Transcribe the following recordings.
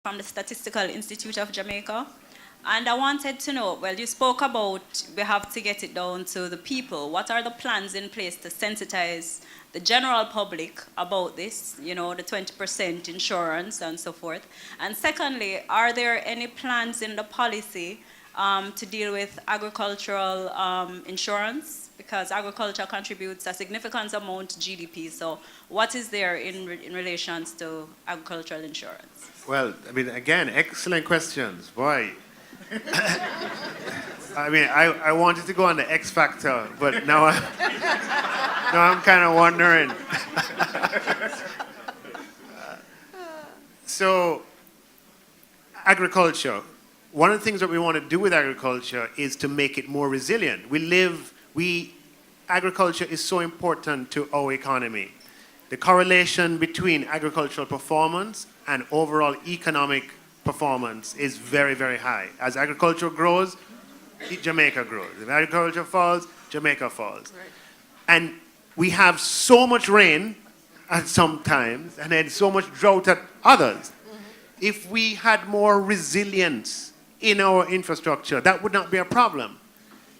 from the Statistical Institute of Jamaica. And I wanted to know, well, you spoke about we have to get it down to the people. What are the plans in place to sensitize the general public about this, the 20% insurance and so forth? And secondly, are there any plans in the policy to deal with agricultural insurance? Because agriculture contributes a significant amount to GDP. So what is there in relations to agricultural insurance? Well, I mean, again, excellent questions. Boy. I mean, I wanted to go on the X Factor, but now, now I'm kind of wondering. So, agriculture. One of the things that we want to do with agriculture is to make it more resilient. Agriculture is so important to our economy. The correlation between agricultural performance and overall economic performance is very, very high. As agriculture grows, Jamaica grows. If agriculture falls, Jamaica falls. Right. And we have so much rain at some times and then so much drought at others. Mm-hmm. If we had more resilience in our infrastructure, that would not be a problem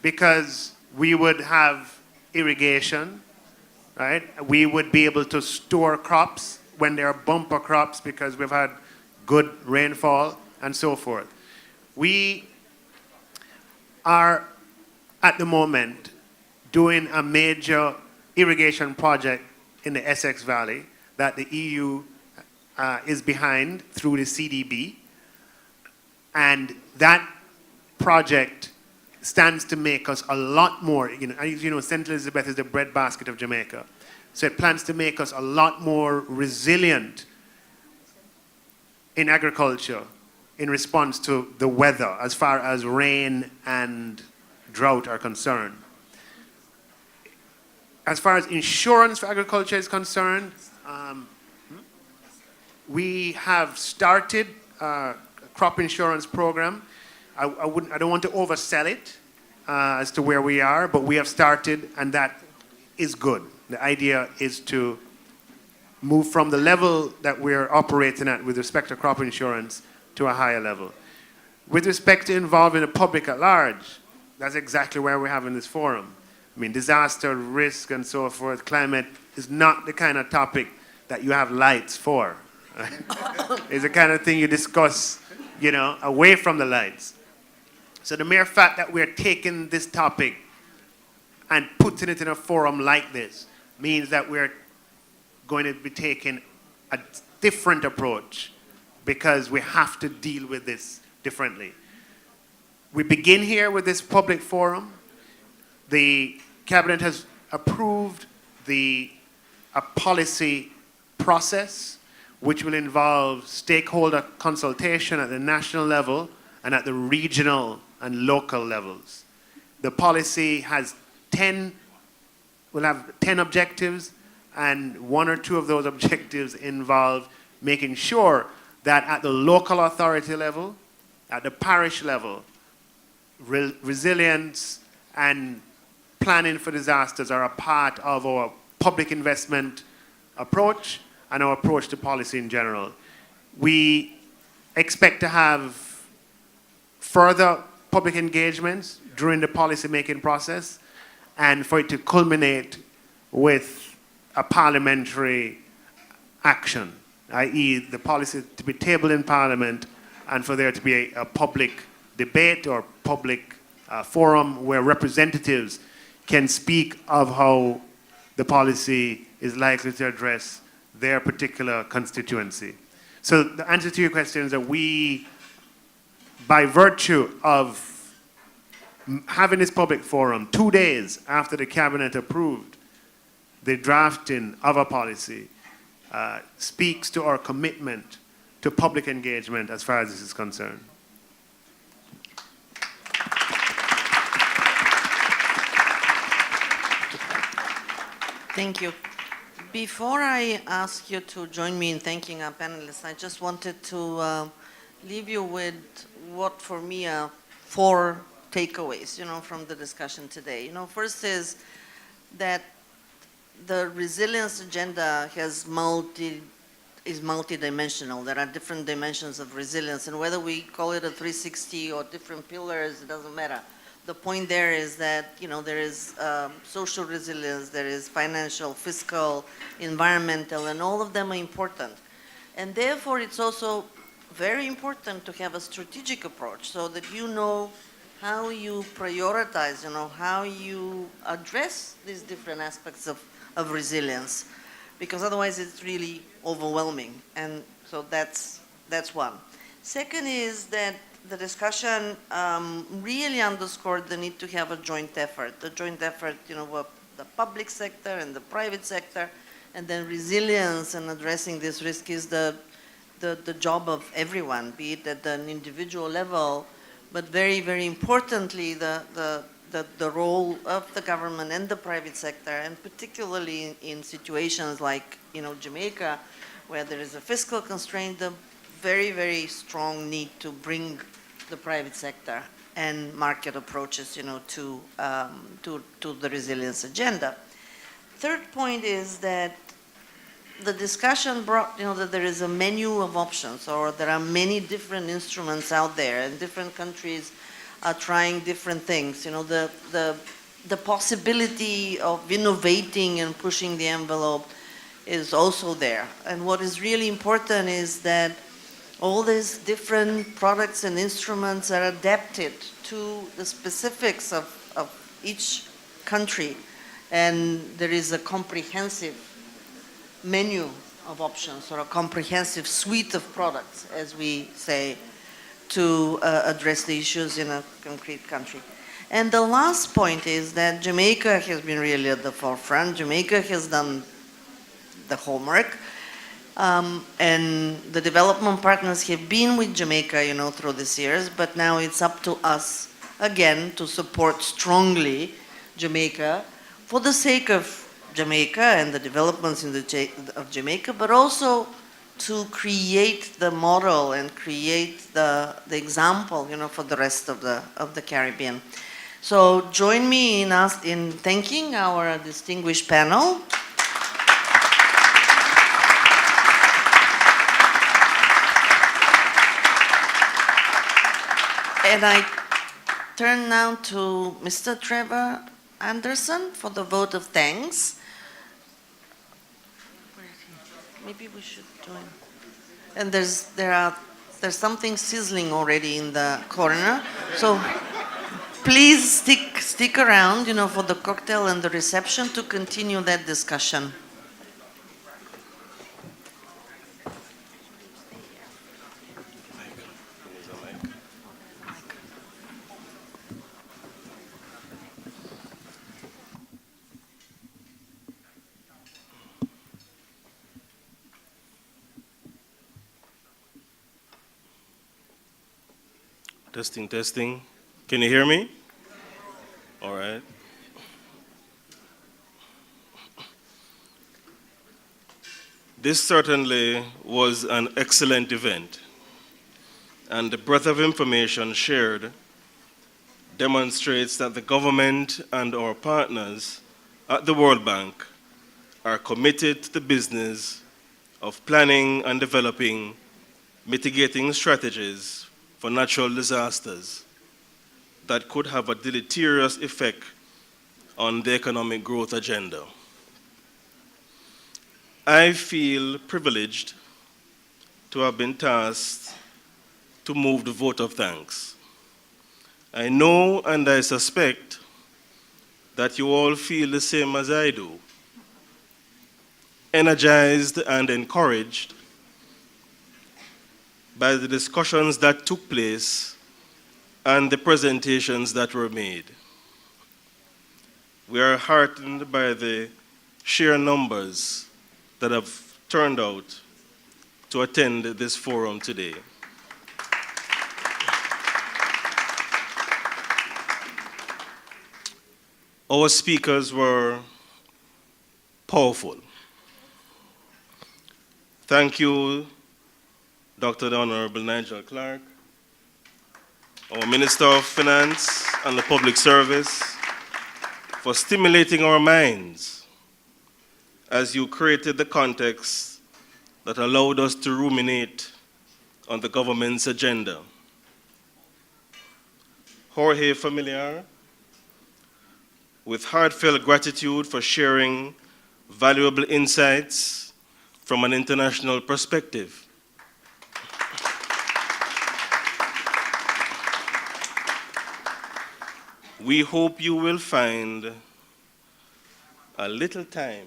because we would have irrigation, right? We would be able to store crops when there are bumper crops because we've had good rainfall and so forth. We are at the moment doing a major irrigation project in the Essex Valley that the EU is behind through the CDB. And that project stands to make us a lot more, St. Elizabeth is the breadbasket of Jamaica. So it plans to make us a lot more resilient in agriculture in response to the weather as far as rain and drought are concerned. As far as insurance for agriculture is concerned, we have started a crop insurance program. I don't want to oversell it as to where we are, but we have started and that is good. The idea is to move from the level that we're operating at with respect to crop insurance to a higher level. With respect to involving the public at large, that's exactly where we're having this forum. I mean, disaster, risk, and so forth, climate is not the kind of topic that you have lights for. Right? It's the kind of thing you discuss, away from the lights. So the mere fact that we're taking this topic and putting it in a forum like this means that we're going to be taking a different approach because we have to deal with this differently. We begin here with this public forum. The Cabinet has approved a policy process which will involve stakeholder consultation at the national level and at the regional and local levels. The policy will have 10 objectives, and one or two of those objectives involve making sure that at the local authority level, at the parish level, resilience and planning for disasters are a part of our public investment approach and our approach to policy in general. We expect to have further public engagements during the policy-making process and for it to culminate with a parliamentary action, i.e. the policy to be tabled in Parliament and for there to be a public debate or public forum where representatives can speak of how the policy is likely to address their particular constituency. So the answer to your question is that we, by virtue of having this public forum 2 days after the Cabinet approved the drafting of a policy, speaks to our commitment to public engagement as far as this is concerned. Thank you. Before I ask you to join me in thanking our panelists, I just wanted to leave you with what for me are 4 takeaways, from the discussion today. First is that the resilience agenda has is multidimensional. There are different dimensions of resilience, and whether we call it a 360 or different pillars, it doesn't matter. The point there is that, you know, there is social resilience, there is financial, fiscal, environmental, and all of them are important. And therefore, it's also very important to have a strategic approach so that you know how you prioritize, you know, how you address these different aspects of resilience, because otherwise it's really overwhelming. And so that's one. Second is that the discussion really underscored the need to have a joint effort. The joint effort, you know, of the public sector and the private sector, and then resilience and addressing this risk is the job of everyone, be it at an individual level, but very, very importantly, the role of the government and the private sector, and particularly in situations like, you know, Jamaica, where there is a fiscal constraint, the very, very strong need to bring the private sector and market approaches, you know, to the resilience agenda. Third point is that the discussion brought, you know, that there is a menu of options, or there are many different instruments out there, and different countries are trying different things. You know, the possibility of innovating and pushing the envelope is also there. And what is really important is that all these different products and instruments are adapted to the specifics of each country, and there is a comprehensive menu of options, or a comprehensive suite of products, as we say, to address the issues in a concrete country. And the last point is that Jamaica has been really at the forefront. Jamaica has done the homework, and the development partners have been with Jamaica, you know, through these years, but now it's up to us, again, to support strongly Jamaica for the sake of Jamaica and the developments of Jamaica, but also to create the model and create the example, you know, for the rest of the Caribbean. So join me in thanking our distinguished panel. And I turn now to Mr. Trevor Anderson for the vote of thanks. Maybe we should join. And there's something sizzling already in the corner. So please stick around, you know, for the cocktail and the reception to continue that discussion. Testing, testing. Can you hear me? All right. This certainly was an excellent event, and the breadth of information shared demonstrates that the government and our partners at the World Bank are committed to the business of planning and developing mitigating strategies for natural disasters that could have a deleterious effect on the economic growth agenda. I feel privileged to have been tasked to move the vote of thanks. I know and I suspect that you all feel the same as I do, energized and encouraged by the discussions that took place and the presentations that were made. We are heartened by the sheer numbers that have turned out to attend this forum today. Our speakers were powerful. Thank you, Dr. the Honorable Nigel Clark, our Minister of Finance and the Public Service, for stimulating our minds as you created the context that allowed us to ruminate on the government's agenda. Jorge Familiar, with heartfelt gratitude for sharing valuable insights from an international perspective. We hope you will find a little time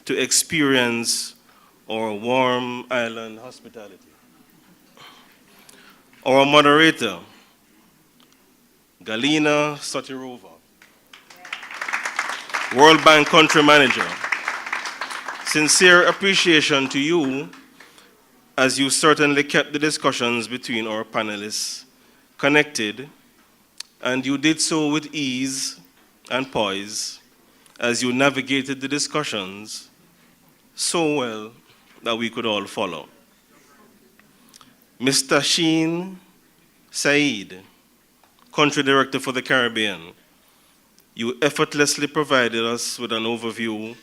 to experience our warm island hospitality. Our moderator, Galina Sotirova, World Bank Country Manager. Sincere appreciation to you, as you certainly kept the discussions between our panelists connected, and you did so with ease and poise as you navigated the discussions so well that we could all follow. Mr. Sheen Said, Country Director for the Caribbean, you effortlessly provided us with an overview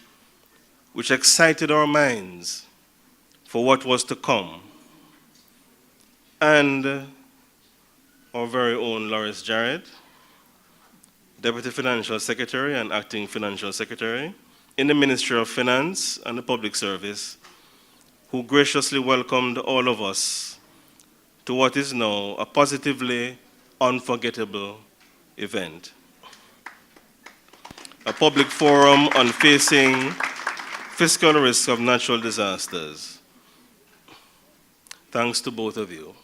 which excited our minds for what was to come. And our very own Loris Jarrett, Deputy Financial Secretary and Acting Financial Secretary in the Ministry of Finance and the Public Service, who graciously welcomed all of us to what is now a positively unforgettable event. A public forum on facing fiscal risk of natural disasters. Thanks to both of you.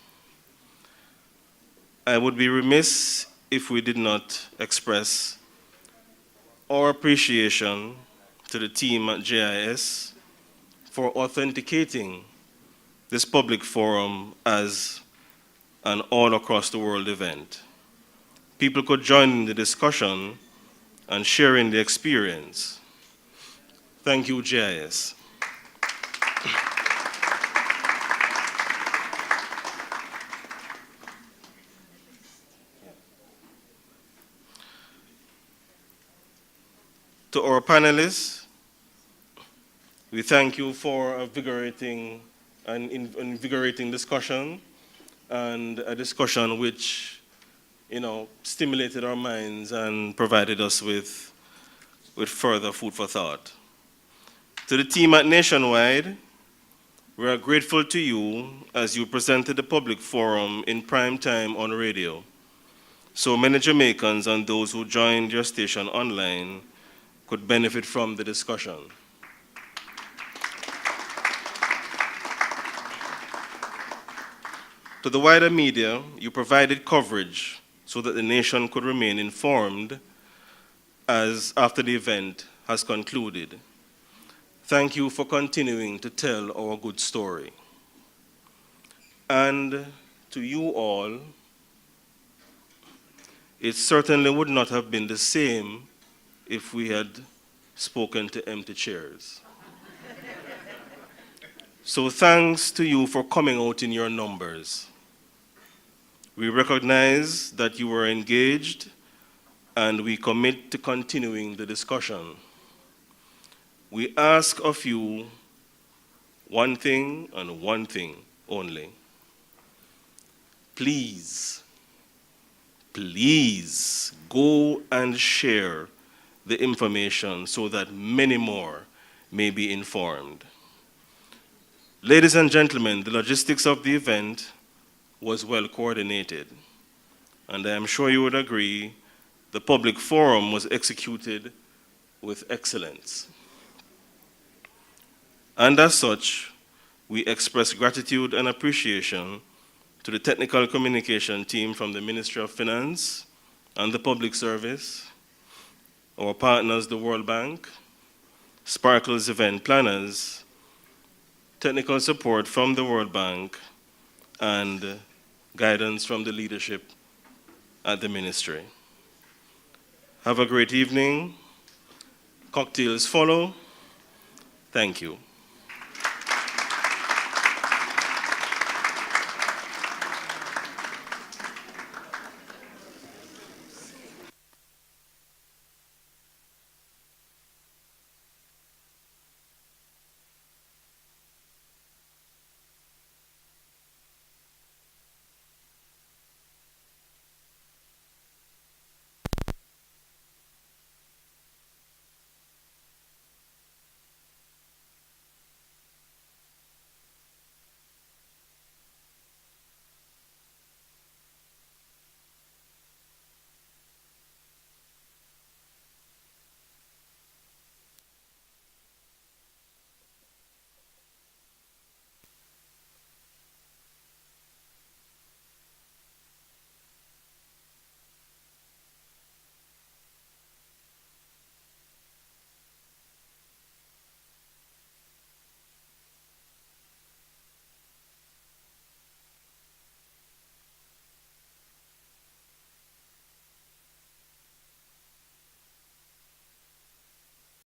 I would be remiss if we did not express our appreciation to the team at JIS for authenticating this public forum as an all across the world event. People could join in the discussion and share in the experience. Thank you, JIS. To our panelists, we thank you for a invigorating discussion, and a discussion which, stimulated our minds and provided us with further food for thought. To the team at Nationwide, we are grateful to you as you presented the public forum in prime time on radio. So many Jamaicans and those who joined your station online could benefit from the discussion. To the wider media, you provided coverage so that the nation could remain informed as after the event has concluded. Thank you for continuing to tell our good story. And to you all, it certainly would not have been the same if we had spoken to empty chairs. So thanks to you for coming out in your numbers. We recognize that you were engaged, and we commit to continuing the discussion. We ask of you one thing and one thing only. Please, please go and share the information so that many more may be informed. Ladies and gentlemen, the logistics of the event was well coordinated, and I am sure you would agree the public forum was executed with excellence. And as such, we express gratitude and appreciation to the technical communication team from the Ministry of Finance and the Public Service, our partners, the World Bank, Sparkle's event planners, technical support from the World Bank, and guidance from the leadership at the ministry. Have a great evening. Cocktails follow. Thank you.